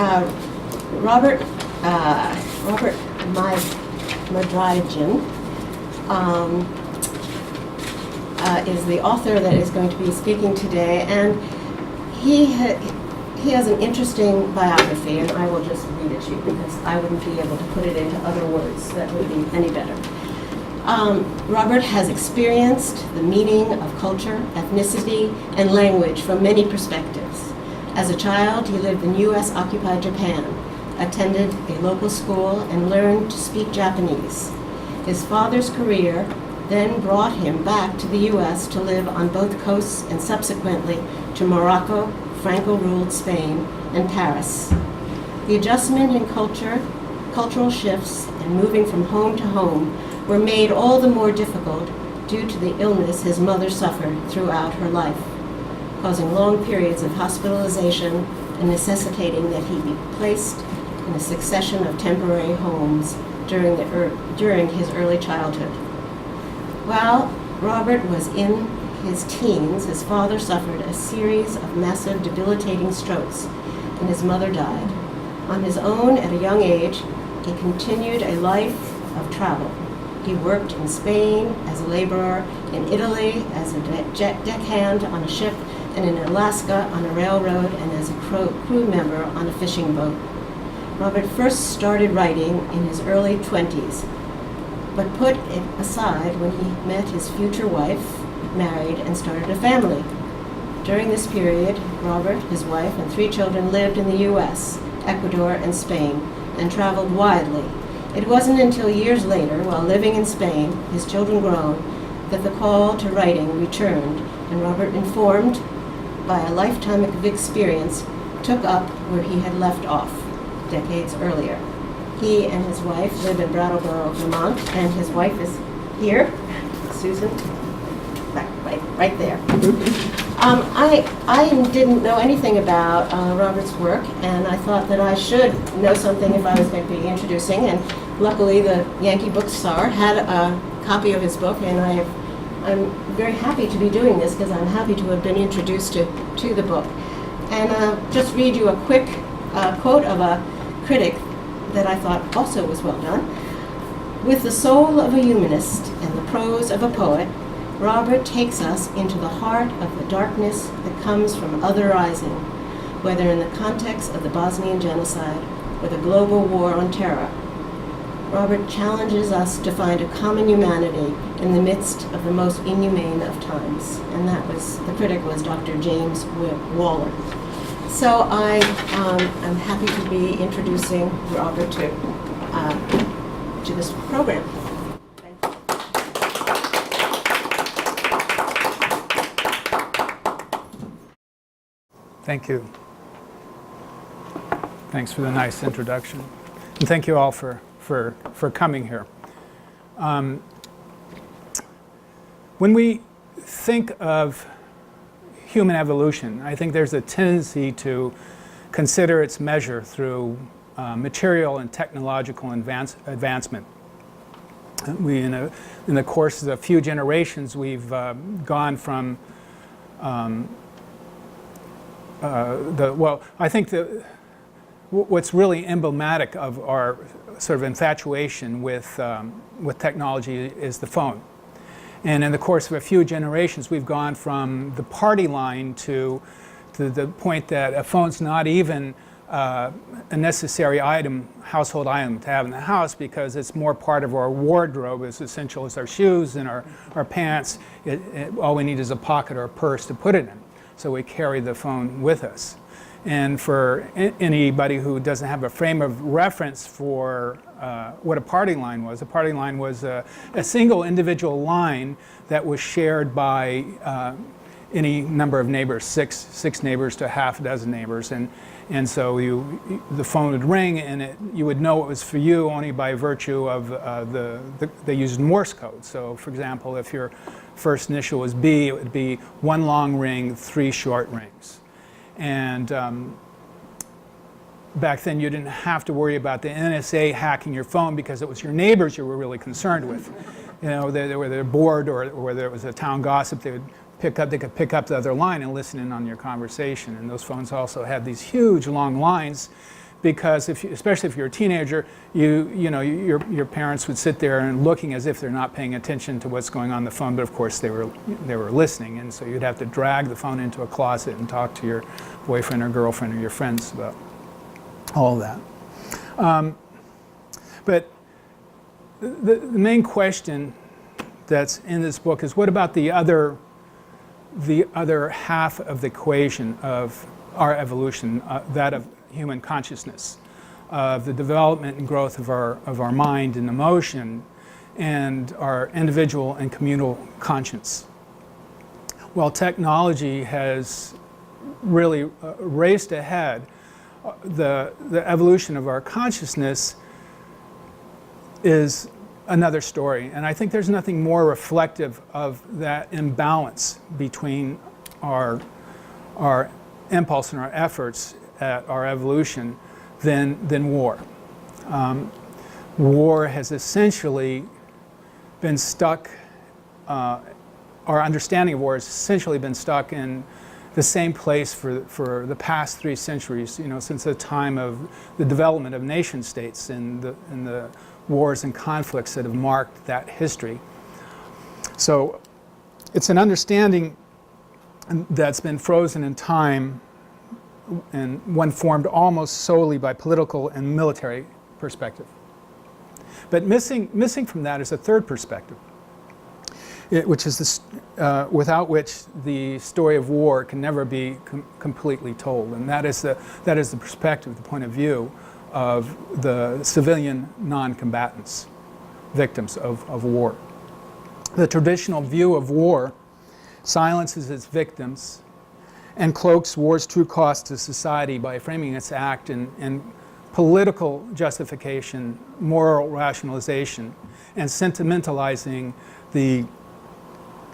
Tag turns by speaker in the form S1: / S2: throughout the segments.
S1: Robert Madrygin is the author that is going to be speaking today, and he has an interesting biography, and I will just read it to you because I wouldn't be able to put it into other words that would be any better. Robert has experienced the meaning of culture, ethnicity, and language from many perspectives. As a child, he lived in U.S.-occupied Japan, attended a local school, and learned to speak Japanese. His father's career then brought him back to the U.S. to live on both coasts and subsequently to Morocco, Franco-ruled Spain, and Paris. The adjustment in cultural shifts and moving from home to home were made all the more difficult due to the illness his mother suffered throughout her life, causing long periods of hospitalization and necessitating that he be placed in a succession of temporary homes during his early childhood. While Robert was in his teens, his father suffered a series of massive debilitating strokes, and his mother died. On his own at a young age, he continued a life of travel. He worked in Spain as a laborer, in Italy as a deckhand on a ship, and in Alaska on a railroad and as a crew member on a fishing boat. Robert first started writing in his early 20s, but put it aside when he met his future wife, married, and started a family. During this period, Robert, his wife, and 3 children lived in the U.S., Ecuador, and Spain, and traveled widely. It wasn't until years later, while living in Spain, his children grown, that the call to writing returned, and Robert, informed by a lifetime of experience, took up where he had left off decades earlier. He and his wife live in Brattleboro, Vermont, and his wife is here, Susan, right there. I didn't know anything about Robert's work, and I thought that I should know something if I was going to be introducing, and luckily the Yankee Bookstore had a copy of his book, and I'm very happy to be doing this because I'm happy to have been introduced to the book. And just read you a quick quote of a critic that I thought also was well done. With the soul of a humanist and the prose of a poet, Robert takes us into the heart of the darkness that comes from otherizing, whether in the context of the Bosnian genocide or the global war on terror. Robert challenges us to find a common humanity in the midst of the most inhumane of times. And the critic was Dr. James Waller. So I'm happy to be introducing Robert to this program.
S2: Thank you. Thanks for the nice introduction. And thank you all for coming here. When we think of human evolution, I think there's a tendency to consider its measure through material and technological advancement. In the course of a few generations, we've gone from I think what's really emblematic of our sort of infatuation with technology is the phone. And in the course of a few generations, we've gone from the party line to the point that a phone's not even a necessary household item to have in the house because it's more part of our wardrobe, as essential as our shoes and our pants. All we need is a pocket or a purse to put it in. So we carry the phone with us. And for anybody who doesn't have a frame of reference for what a party line was a single individual line that was shared by any number of neighbors, six neighbors to half a dozen neighbors. And so the phone would ring, and you would know it was for you only by virtue of they used Morse code. So for example, if your first initial was B, it would be 1 long ring, 3 short rings. And back then you didn't have to worry about the NSA hacking your phone because it was your neighbors you were really concerned with. You know, whether they're bored or whether it was a town gossip, they could pick up the other line and listen in on your conversation. And those phones also had these huge long lines because especially if you're a teenager, your parents would sit there and looking as if they're not paying attention to what's going on the phone, but of course they were listening, and so you'd have to drag the phone into a closet and talk to your boyfriend or girlfriend or your friends about all that. But the main question that's in this book is, what about the other half of the equation of our evolution, that of human consciousness, of the development and growth of our mind and emotion, and our individual and communal conscience? Well, technology has really raced ahead. The evolution of our consciousness is another story, and I think there's nothing more reflective of that imbalance between our impulse and our efforts at our evolution than war. War has essentially been stuck, our understanding of war has essentially been stuck in the same place for the past 3 centuries, since the time of the development of nation states and the wars and conflicts that have marked that history. So it's an understanding that's been frozen in time, and one formed almost solely by political and military perspective. But missing from that is a third perspective, which is without which the story of war can never be completely told, and that is the perspective, the point of view of the civilian non-combatants, victims of war. The traditional view of war silences its victims and cloaks war's true cost to society by framing its act in political justification, moral rationalization, and sentimentalizing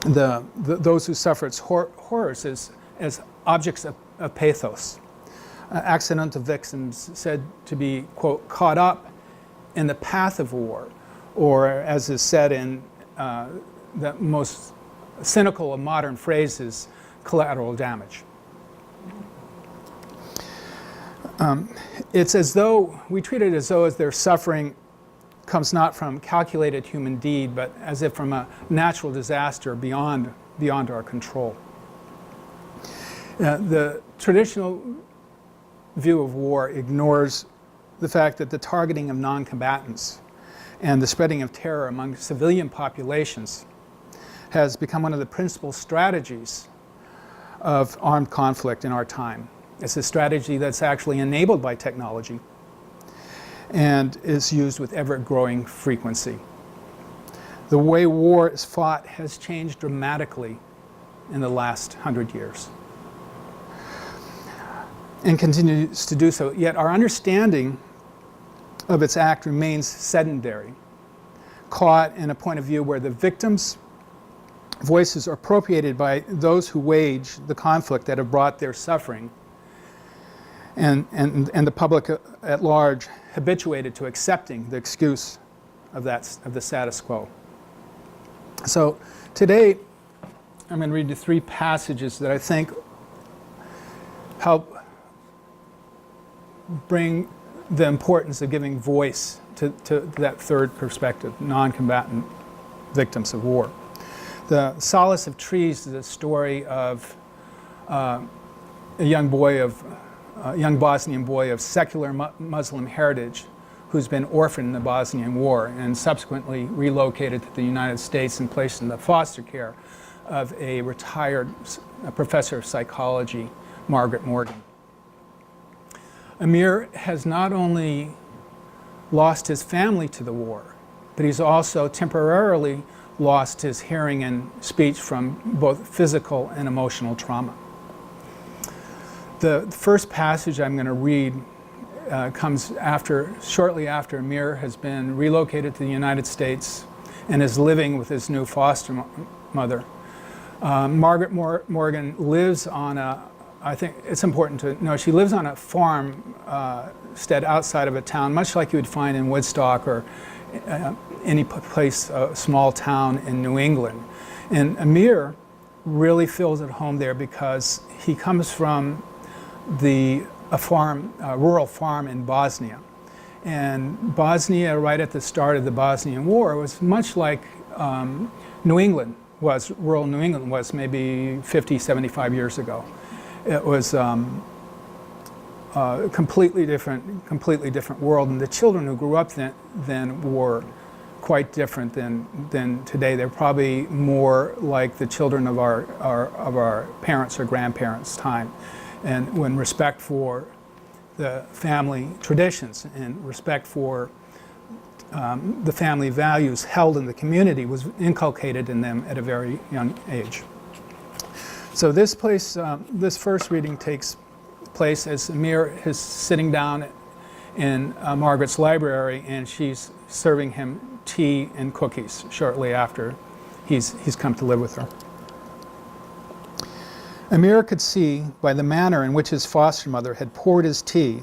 S2: those who suffer its horrors as objects of pathos. Accidental victims said to be, quote, caught up in the path of war, or as is said in the most cynical of modern phrases, collateral damage. It's as though, we treat it as though their suffering comes not from calculated human deed, but as if from a natural disaster beyond our control. The traditional view of war ignores the fact that the targeting of non-combatants and the spreading of terror among civilian populations has become one of the principal strategies of armed conflict in our time. It's a strategy that's actually enabled by technology and is used with ever-growing frequency. The way war is fought has changed dramatically in the last 100 years and continues to do so, yet our understanding of its act remains sedentary, caught in a point of view where the victims' voices are appropriated by those who wage the conflict that have brought their suffering, and the public at large habituated to accepting the excuse of the status quo. So today I'm going to read you 3 passages that I think help bring the importance of giving voice to that third perspective, non-combatant victims of war. The Solace of Trees is a story of a young Bosnian boy of secular Muslim heritage who's been orphaned in the Bosnian War and subsequently relocated to the United States and placed in the foster care of a retired professor of psychology, Margaret Morgan. Amir has not only lost his family to the war, but he's also temporarily lost his hearing and speech from both physical and emotional trauma. The first passage I'm going to read comes shortly after Amir has been relocated to the United States and is living with his new foster mother. Margaret Morgan lives on I think it's important to know, she lives on a farmstead outside of a town, much like you would find in Woodstock or any place, a small town in New England. And Amir really feels at home there because he comes from the a rural farm in Bosnia. And Bosnia, right at the start of the Bosnian War, was much like New England was, rural New England was maybe 50, 75 years ago. It was a completely different world, and the children who grew up then were quite different than today. They're probably more like the children of our parents or grandparents' time, and when respect for the family traditions and respect for the family values held in the community was inculcated in them at a very young age. So this first reading takes place as Amir is sitting down in Margaret's library, and she's serving him tea and cookies shortly after he's come to live with her. Amir could see by the manner in which his foster mother had poured his tea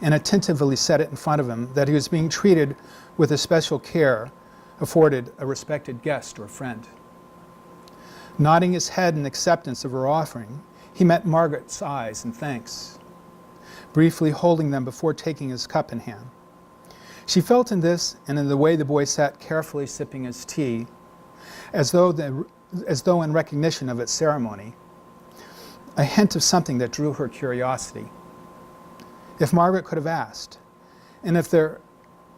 S2: and attentively set it in front of him that he was being treated with a special care afforded a respected guest or friend. Nodding his head in acceptance of her offering, he met Margaret's eyes in thanks, briefly holding them before taking his cup in hand. She felt in this and in the way the boy sat carefully sipping his tea, as though in recognition of its ceremony, a hint of something that drew her curiosity. If Margaret could have asked, and if their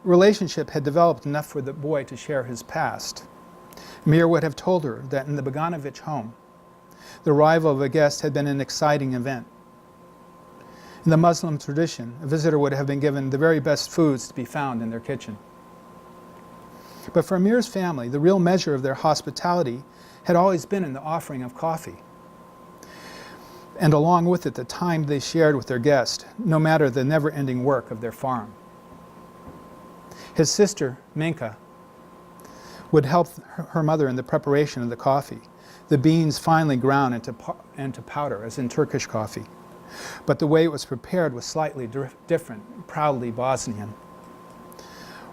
S2: relationship had developed enough for the boy to share his past, Amir would have told her that in the Bogdanovich home, the arrival of a guest had been an exciting event. In the Muslim tradition, a visitor would have been given the very best foods to be found in their kitchen. But for Amir's family, the real measure of their hospitality had always been in the offering of coffee, and along with it the time they shared with their guest, no matter the never-ending work of their farm. His sister, Minka, would help her mother in the preparation of the coffee, the beans finely ground into powder, as in Turkish coffee. But the way it was prepared was slightly different, proudly Bosnian.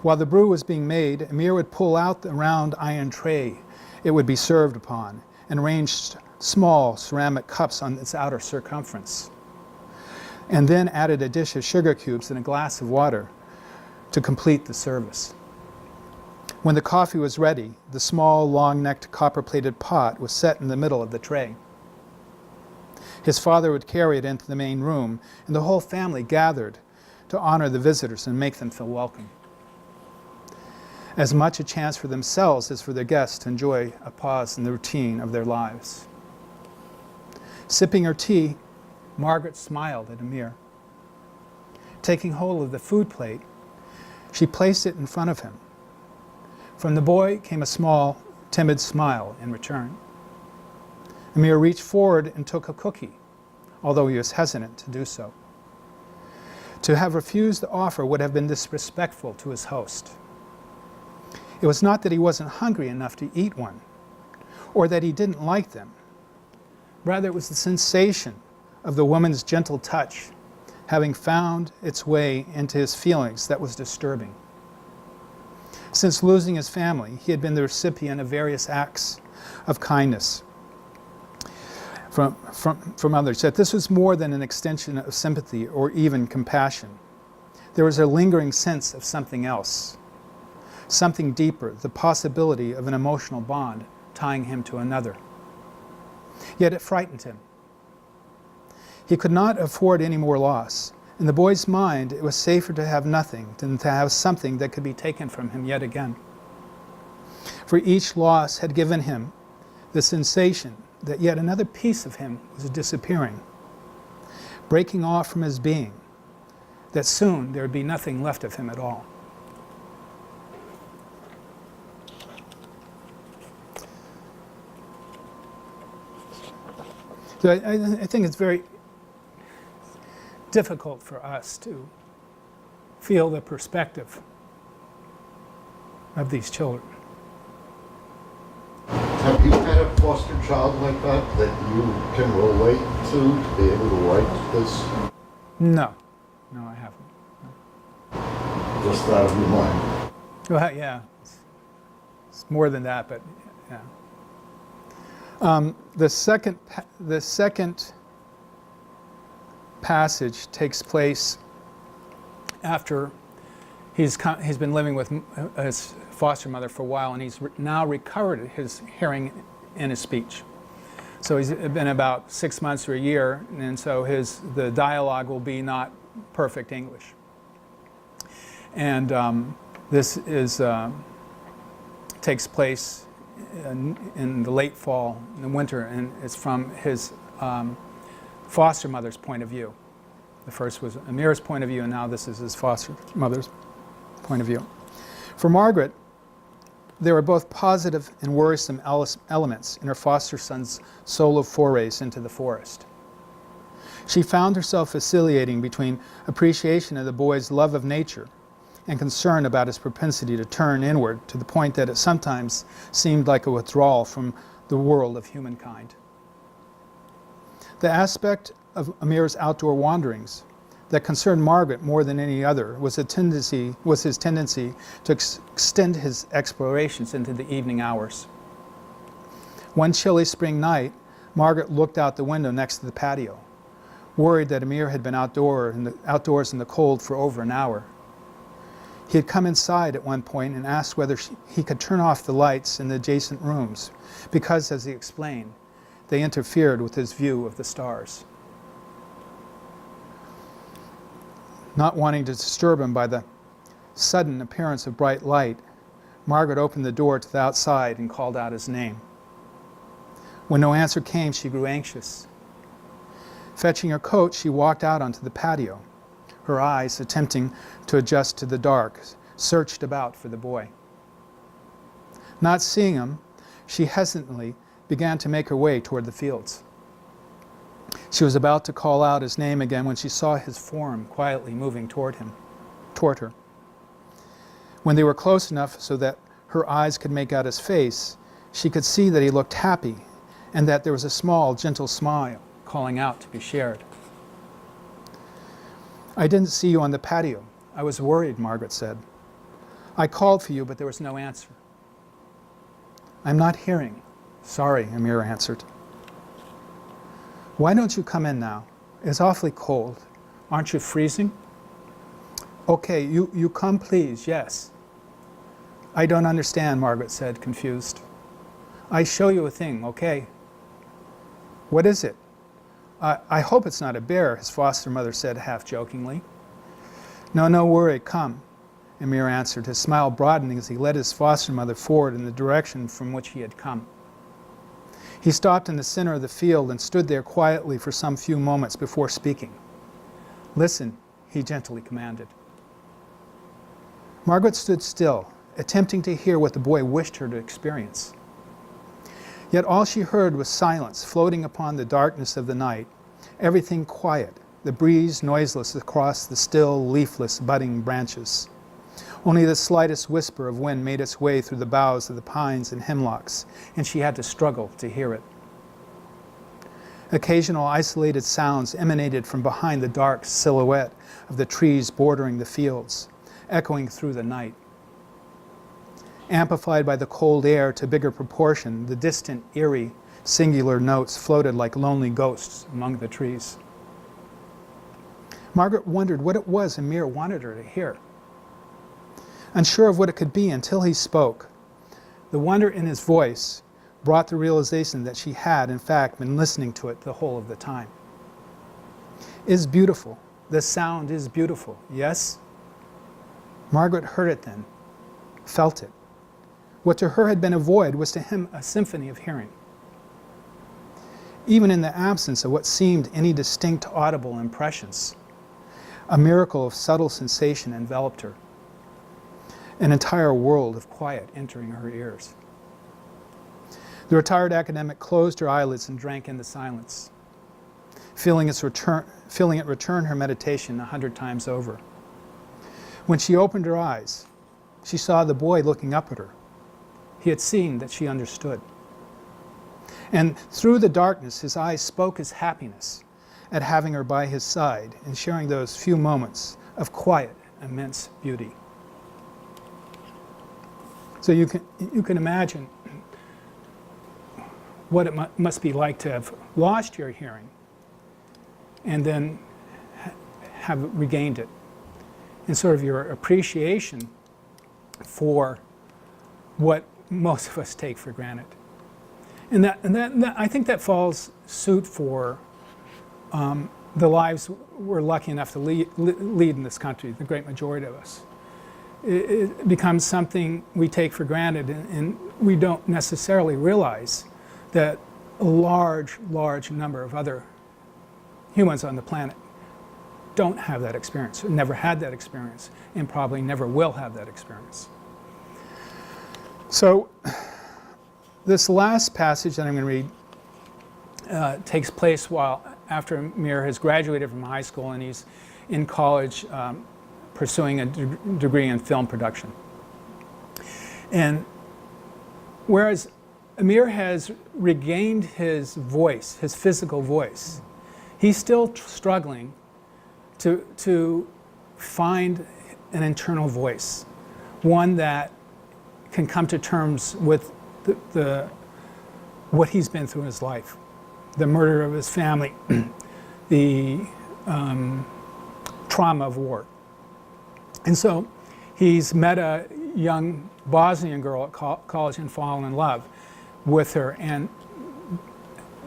S2: While the brew was being made, Amir would pull out the round iron tray it would be served upon and arrange small ceramic cups on its outer circumference, and then added a dish of sugar cubes and a glass of water to complete the service. When the coffee was ready, the small, long-necked, copper-plated pot was set in the middle of the tray. His father would carry it into the main room, and the whole family gathered to honor the visitors and make them feel welcome. As much a chance for themselves as for their guests to enjoy a pause in the routine of their lives. Sipping her tea, Margaret smiled at Amir. Taking hold of the food plate, she placed it in front of him. From the boy came a small, timid smile in return. Amir reached forward and took a cookie, although he was hesitant to do so. To have refused the offer would have been disrespectful to his host. It was not that he wasn't hungry enough to eat one, or that he didn't like them. Rather, it was the sensation of the woman's gentle touch having found its way into his feelings that was disturbing. Since losing his family, he had been the recipient of various acts of kindness from others, that this was more than an extension of sympathy or even compassion. There was a lingering sense of something else, something deeper, the possibility of an emotional bond tying him to another. Yet it frightened him. He could not afford any more loss. In the boy's mind, it was safer to have nothing than to have something that could be taken from him yet again. For each loss had given him the sensation that yet another piece of him was disappearing, breaking off from his being, that soon there would be nothing left of him at all. So I think it's very difficult for us to feel the perspective of these children.
S3: Have you had a foster child like that you can relate to be able to write this?
S2: No, I haven't. No.
S3: Just out of your mind?
S2: Well, yeah, it's more than that, but yeah. The second passage takes place after he's been living with his foster mother for a while, and he's now recovered his hearing and his speech. So he's been about 6 months or a year, and so the dialogue will be not perfect English. And this takes place in the late fall, in the winter, and it's from his foster mother's point of view. The first was Amir's point of view, and now this is his foster mother's point of view. For Margaret, there were both positive and worrisome elements in her foster son's solo forays into the forest. She found herself oscillating between appreciation of the boy's love of nature and concern about his propensity to turn inward, to the point that it sometimes seemed like a withdrawal from the world of humankind. The aspect of Amir's outdoor wanderings that concerned Margaret more than any other was his tendency to extend his explorations into the evening hours. One chilly spring night, Margaret looked out the window next to the patio, worried that Amir had been outdoors in the cold for over an hour. He had come inside at one point and asked whether he could turn off the lights in the adjacent rooms, because, as he explained, they interfered with his view of the stars. Not wanting to disturb him by the sudden appearance of bright light, Margaret opened the door to the outside and called out his name. When no answer came, she grew anxious. Fetching her coat, she walked out onto the patio. Her eyes, attempting to adjust to the dark, searched about for the boy. Not seeing him, she hesitantly began to make her way toward the fields. She was about to call out his name again when she saw his form quietly moving toward her. When they were close enough so that her eyes could make out his face, she could see that he looked happy and that there was a small, gentle smile calling out to be shared. "I didn't see you on the patio. I was worried," Margaret said. "I called for you, but there was no answer." "I'm not hearing." "Sorry," Amir answered. "Why don't you come in now? It's awfully cold. Aren't you freezing?" "Okay, you come please, yes." "I don't understand," Margaret said, confused. "I show you a thing, okay?" "What is it?" I hope it's not a bear," his foster mother said half-jokingly. No worry, come," Amir answered, his smile broadening as he led his foster mother forward in the direction from which he had come. He stopped in the center of the field and stood there quietly for some few moments before speaking. "Listen," he gently commanded. Margaret stood still, attempting to hear what the boy wished her to experience. Yet all she heard was silence floating upon the darkness of the night, everything quiet, the breeze noiseless across the still, leafless, budding branches. Only the slightest whisper of wind made its way through the boughs of the pines and hemlocks, and she had to struggle to hear it. Occasional isolated sounds emanated from behind the dark silhouette of the trees bordering the fields, echoing through the night. Amplified by the cold air to bigger proportion, the distant, eerie, singular notes floated like lonely ghosts among the trees. Margaret wondered what it was Amir wanted her to hear. Unsure of what it could be until he spoke, the wonder in his voice brought the realization that she had, in fact, been listening to it the whole of the time. "Is beautiful. The sound is beautiful, yes?" Margaret heard it then, felt it. What to her had been a void was to him a symphony of hearing. Even in the absence of what seemed any distinct audible impressions, a miracle of subtle sensation enveloped her, an entire world of quiet entering her ears. The retired academic closed her eyelids and drank in the silence, feeling it return her meditation 100 times over. When she opened her eyes, she saw the boy looking up at her. He had seen that she understood. And through the darkness, his eyes spoke his happiness at having her by his side and sharing those few moments of quiet, immense beauty. So you can imagine what it must be like to have lost your hearing and then have regained it, and sort of your appreciation for what most of us take for granted. And that I think that falls suit for the lives we're lucky enough to lead in this country, the great majority of us. It becomes something we take for granted, and we don't necessarily realize that a large number of other humans on the planet don't have that experience, or never had that experience, and probably never will have that experience. So this last passage that I'm going to read takes place after Amir has graduated from high school and he's in college pursuing a degree in film production. And whereas Amir has regained his voice, his physical voice, he's still struggling to find an internal voice, one that can come to terms with what he's been through in his life, the murder of his family, the trauma of war. And so he's met a young Bosnian girl at college and fallen in love with her, and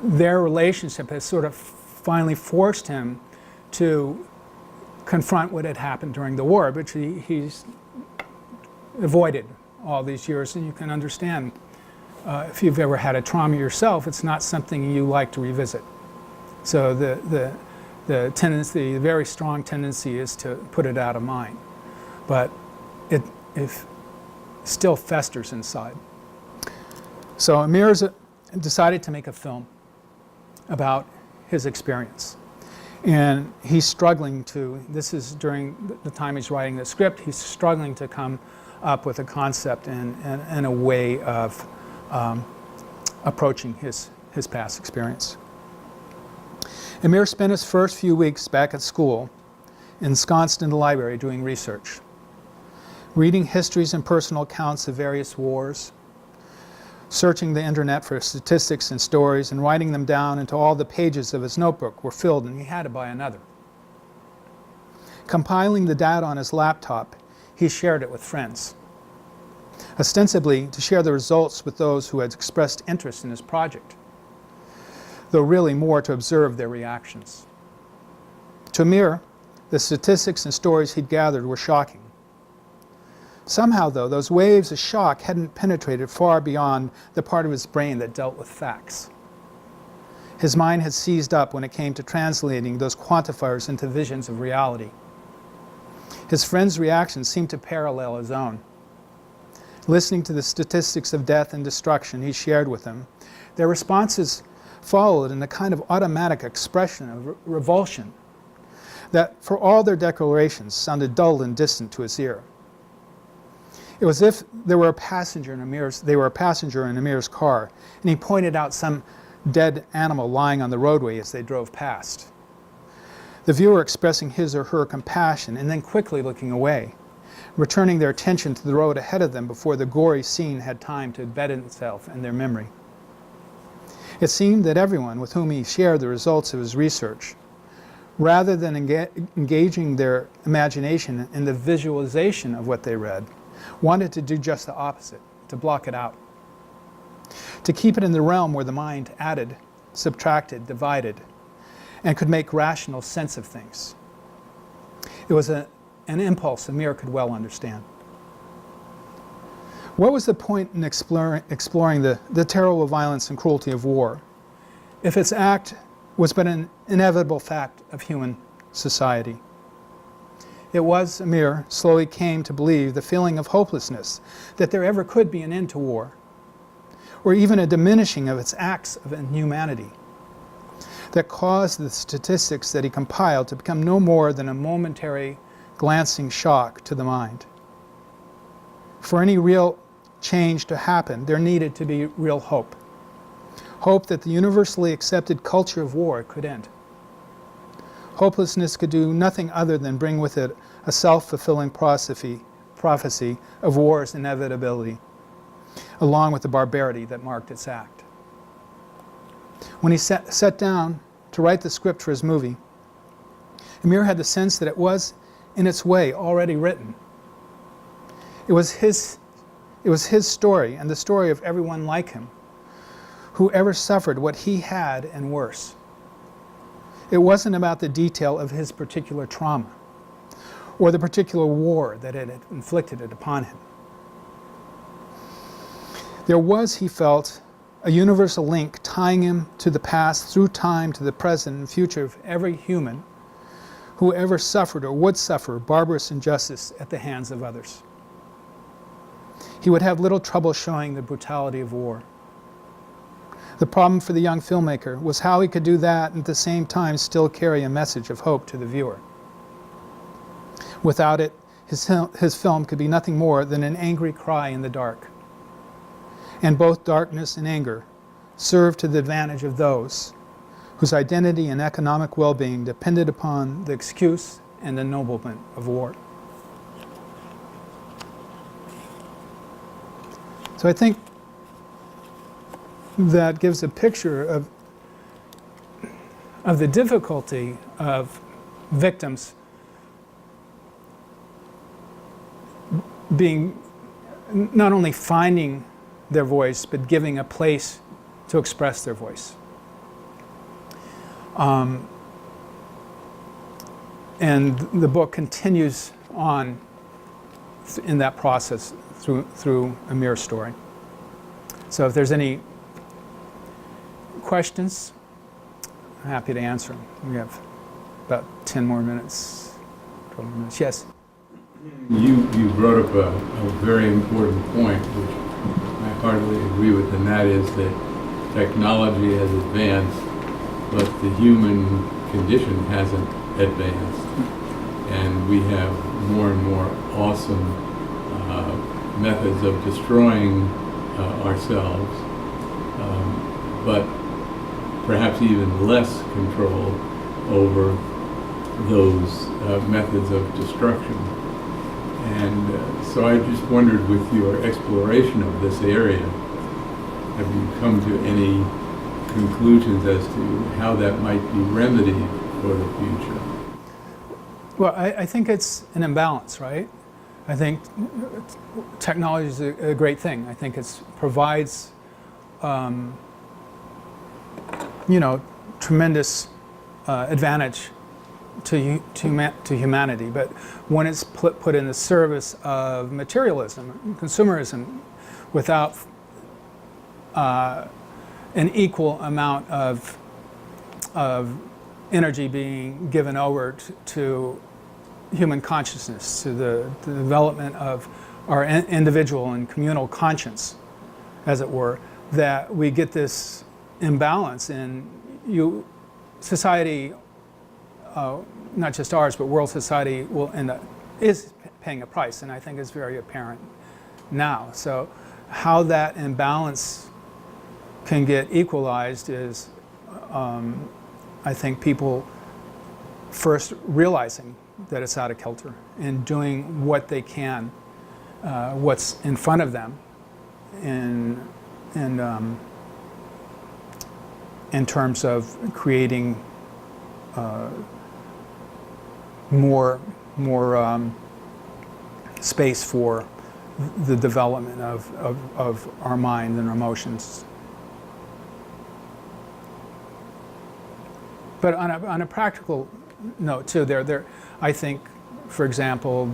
S2: their relationship has sort of finally forced him to confront what had happened during the war, which he's avoided all these years. And you can understand, if you've ever had a trauma yourself, it's not something you like to revisit. So the tendency, the very strong tendency, is to put it out of mind. But it still festers inside. So Amir decided to make a film about his experience. And he's struggling this is during the time he's writing the script, he's struggling to come up with a concept and a way of approaching his past experience. Amir spent his first few weeks back at school, ensconced in the library doing research, reading histories and personal accounts of various wars, searching the internet for statistics and stories, and writing them down until all the pages of his notebook were filled and he had to buy another. Compiling the data on his laptop, he shared it with friends, ostensibly to share the results with those who had expressed interest in his project, though really more to observe their reactions. To Amir, the statistics and stories he'd gathered were shocking. Somehow, though, those waves of shock hadn't penetrated far beyond the part of his brain that dealt with facts. His mind had seized up when it came to translating those quantifiers into visions of reality. His friends' reactions seemed to parallel his own. Listening to the statistics of death and destruction he shared with them, their responses followed in a kind of automatic expression of revulsion that, for all their declarations, sounded dull and distant to his ear. It was as if they were a passenger in Amir's car, and he pointed out some dead animal lying on the roadway as they drove past. The viewer expressing his or her compassion and then quickly looking away, returning their attention to the road ahead of them before the gory scene had time to embed itself in their memory. It seemed that everyone with whom he shared the results of his research, rather than engaging their imagination in the visualization of what they read, wanted to do just the opposite, to block it out, to keep it in the realm where the mind added, subtracted, divided, and could make rational sense of things. It was an impulse Amir could well understand. What was the point in exploring the terrible violence and cruelty of war, if its act was but an inevitable fact of human society? It was, Amir slowly came to believe, the feeling of hopelessness that there ever could be an end to war, or even a diminishing of its acts of inhumanity, that caused the statistics that he compiled to become no more than a momentary glancing shock to the mind. For any real change to happen, there needed to be real hope. Hope that the universally accepted culture of war could end. Hopelessness could do nothing other than bring with it a self-fulfilling prophecy of war's inevitability, along with the barbarity that marked its act. When he sat down to write the script for his movie, Amir had the sense that it was, in its way, already written. It was his story, and the story of everyone like him, who ever suffered what he had and worse. It wasn't about the detail of his particular trauma, or the particular war that had inflicted it upon him. There was, he felt, a universal link tying him to the past, through time, to the present and future of every human who ever suffered or would suffer barbarous injustice at the hands of others. He would have little trouble showing the brutality of war. The problem for the young filmmaker was how he could do that and at the same time still carry a message of hope to the viewer. Without it, his film could be nothing more than an angry cry in the dark. And both darkness and anger served to the advantage of those whose identity and economic well-being depended upon the excuse and ennoblement of war. So I think that gives a picture of the difficulty of victims being not only finding their voice, but giving a place to express their voice. And the book continues on in that process through Amir's story. So if there's any questions, I'm happy to answer them. We have about 10 more minutes, 12 more minutes. Yes?
S4: You brought up a very important point, which I heartily agree with, and that is that technology has advanced, but the human condition hasn't advanced. And we have more and more awesome methods of destroying ourselves, but perhaps even less control over those methods of destruction. And so I just wondered, with your exploration of this area, have you come to any conclusions as to how that might be remedied for the future?
S2: Well, I think it's an imbalance, right? I think technology is a great thing. I think it provides, tremendous advantage to humanity. But when it's put in the service of materialism, consumerism, without an equal amount of energy being given over to human consciousness, to the development of our individual and communal conscience, as it were, that we get this imbalance in society, not just ours, but world society is paying a price, and I think it's very apparent now. So how that imbalance can get equalized is, I think, people first realizing that it's out of kilter and doing what they can, what's in front of them, in terms of creating more space for the development of our mind and our emotions. But on a practical note too, I think, for example,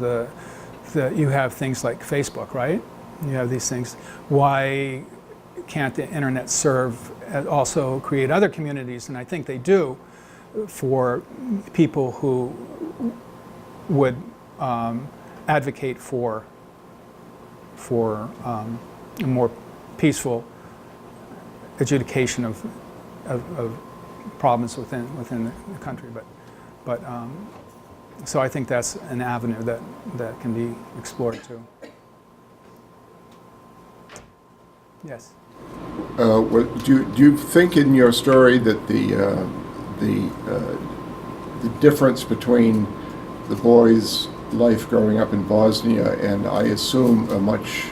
S2: you have things like Facebook, right? You have these things. Why can't the internet serve also create other communities? And I think they do, for people who would advocate for a more peaceful adjudication of problems within the country. But so I think that's an avenue that can be explored too. Yes.
S5: Do you think in your story that the difference between the boy's life growing up in Bosnia and, I assume, a much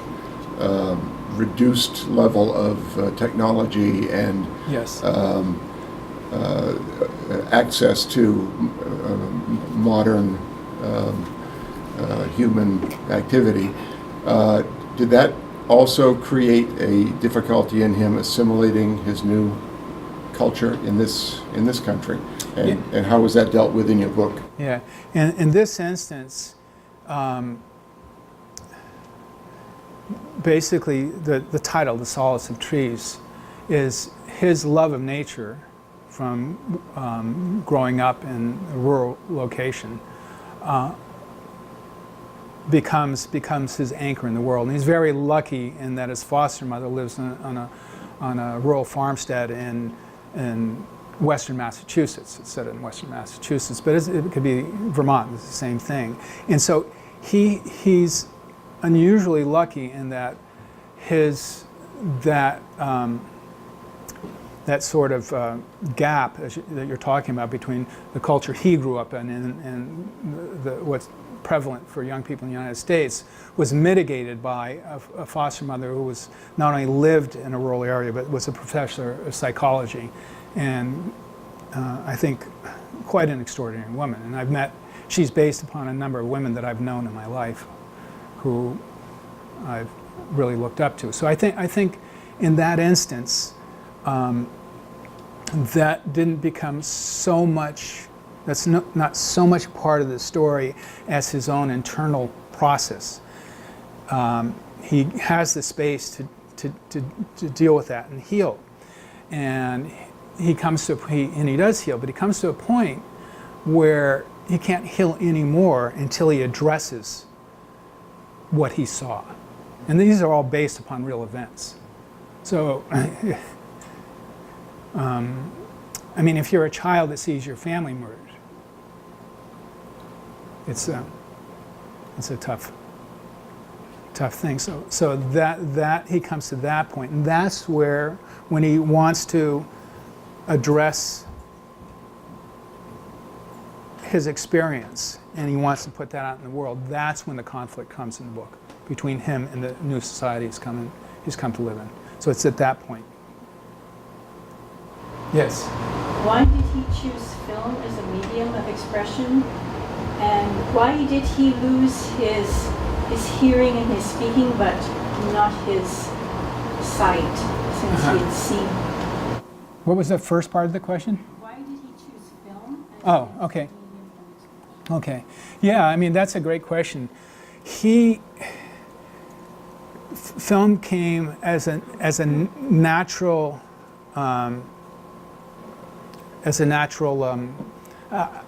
S5: reduced level of technology and
S2: yes.
S5: access to modern human activity. Did that also create a difficulty in him assimilating his new culture in this country? And how was that dealt with in your book?
S2: Yeah, and in this instance, basically the title, The Solace of Trees, is his love of nature from growing up in a rural location becomes his anchor in the world. And he's very lucky in that his foster mother lives on a rural farmstead in Western Massachusetts. It's set in Western Massachusetts, but it could be Vermont. It's the same thing. And so he's unusually lucky in that that sort of gap that you're talking about between the culture he grew up in and what's prevalent for young people in the United States was mitigated by a foster mother who was not only lived in a rural area but was a professor of psychology, and I think quite an extraordinary woman. And she's based upon a number of women that I've known in my life who I've really looked up to. So I think in that instance, that didn't become so much, that's not so much part of the story as his own internal process. He has the space to deal with that and heal. And he does heal, but he comes to a point where he can't heal anymore until he addresses what he saw. And these are all based upon real events. So, I mean, if you're a child that sees your family murdered, it's a tough thing. So that he comes to that point, and that's where, when he wants to address his experience and he wants to put that out in the world, that's when the conflict comes in the book between him and the new society he's come to live in. So it's at that point. Yes?
S6: Why did he choose film as a medium of expression? And why did he lose his hearing and his speaking, but not his sight, since he had seen?
S2: What was the first part of the question?
S6: Why did he choose film as
S2: Oh,
S6: his
S2: okay.
S6: medium of expression?
S2: Okay. Yeah, I mean, that's a great question. Film came as a natural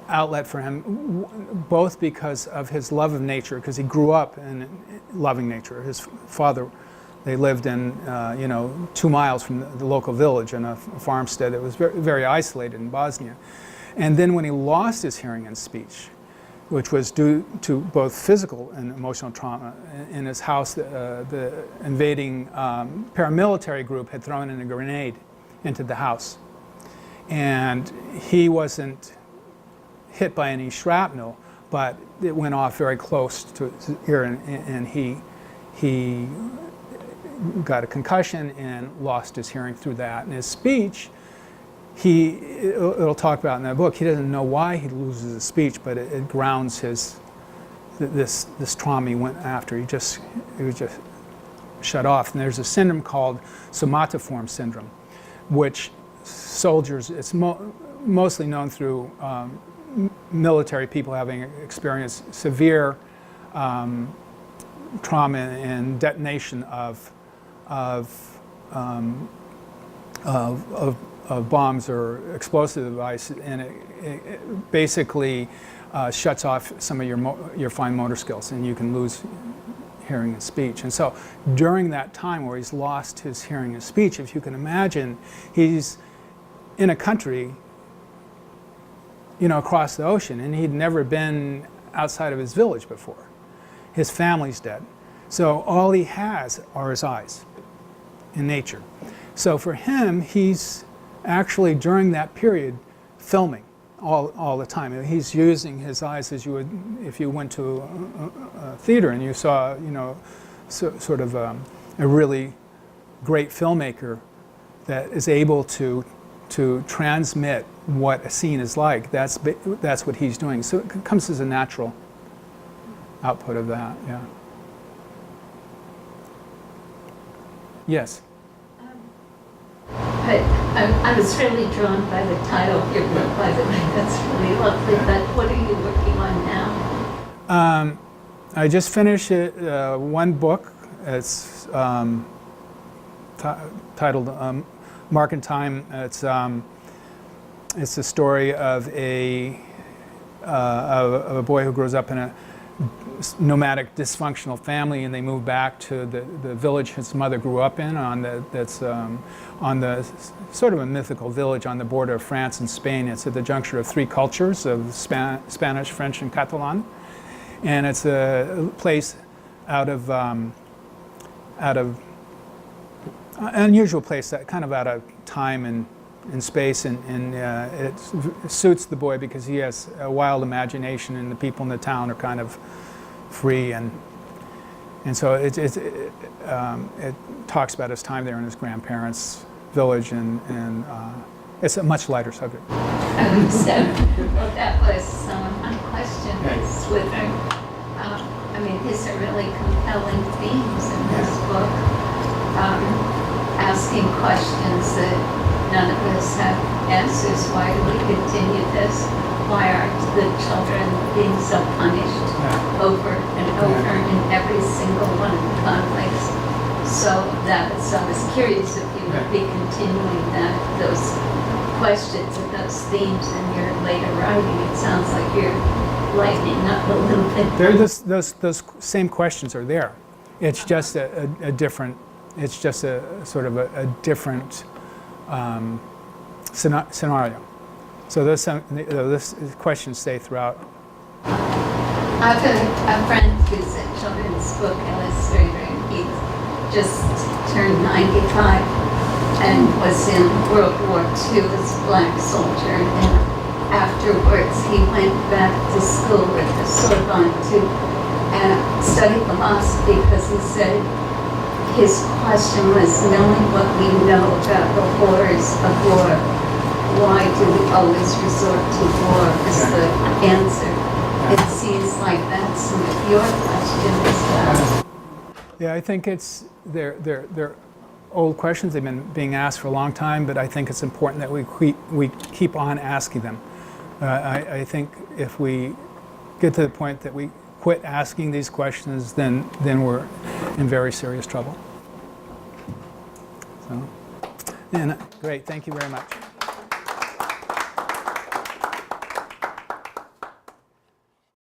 S2: outlet for him, both because of his love of nature, because he grew up in loving nature. His father, they lived in 2 miles from the local village in a farmstead that was very, very isolated in Bosnia. And then when he lost his hearing and speech, which was due to both physical and emotional trauma. In his house, the invading paramilitary group had thrown in a grenade into the house. And he wasn't hit by any shrapnel, but it went off very close to his ear, and he got a concussion and lost his hearing through that. And his speech, it'll talk about in that book, he doesn't know why he loses his speech, but it grounds this trauma he went after. He was just shut off. And there's a syndrome called somatoform syndrome, which soldiers, it's mostly known through military people having experienced severe trauma and detonation of bombs or explosive devices, and it basically shuts off some of your fine motor skills, and you can lose hearing and speech. And so during that time where he's lost his hearing and speech, if you can imagine, he's in a country, across the ocean, and he'd never been outside of his village before. His family's dead. So all he has are his eyes in nature. So for him, he's actually, during that period, filming all the time. He's using his eyes as you would if you went to a theater and you saw, sort of a really great filmmaker that is able to transmit what a scene is like. That's what he's doing. So it comes as a natural output of that. Yeah. Yes.
S7: But I was really drawn by the title of your book, by the way. That's really lovely. But what are you working on now?
S2: I just finished one book. It's titled Mark and Time. It's the story of a boy who grows up in a nomadic, dysfunctional family, and they move back to the village his mother grew up in. That's on the sort of a mythical village on the border of France and Spain. It's at the juncture of three cultures of Spanish, French, and Catalan, and it's a place out of an unusual place, that kind of out of time and space, and it suits the boy because he has a wild imagination, and the people in the town are kind of free, and so it talks about his time there in his grandparents' village, and it's a much lighter subject.
S7: Well, that was my question is with I mean, these are really compelling themes in this book, asking questions that none of us have answers. Why do we continue this? Why are the children being so punished over and over in every single one of the conflicts? So I was curious if you would be continuing those questions and those themes in your later writing. It sounds like you're lightening up a little bit.
S2: Those same questions are there. It's just a different. It's just a sort of a different scenario. So those questions stay throughout.
S7: I have a friend who's a children's book illustrator, and he just turned 95 and was in World War II as a black soldier. And afterwards, he went back to school at the Sorbonne to study philosophy, because he said his question was, knowing what we know about the horrors of war, why do we always resort to war as the answer? It seems like that's some of your question as well.
S2: Yeah, I think they're old questions. They've been being asked for a long time, but I think it's important that we keep on asking them. I think if we get to the point that we quit asking these questions, then we're in very serious trouble. So, and great, thank you very much.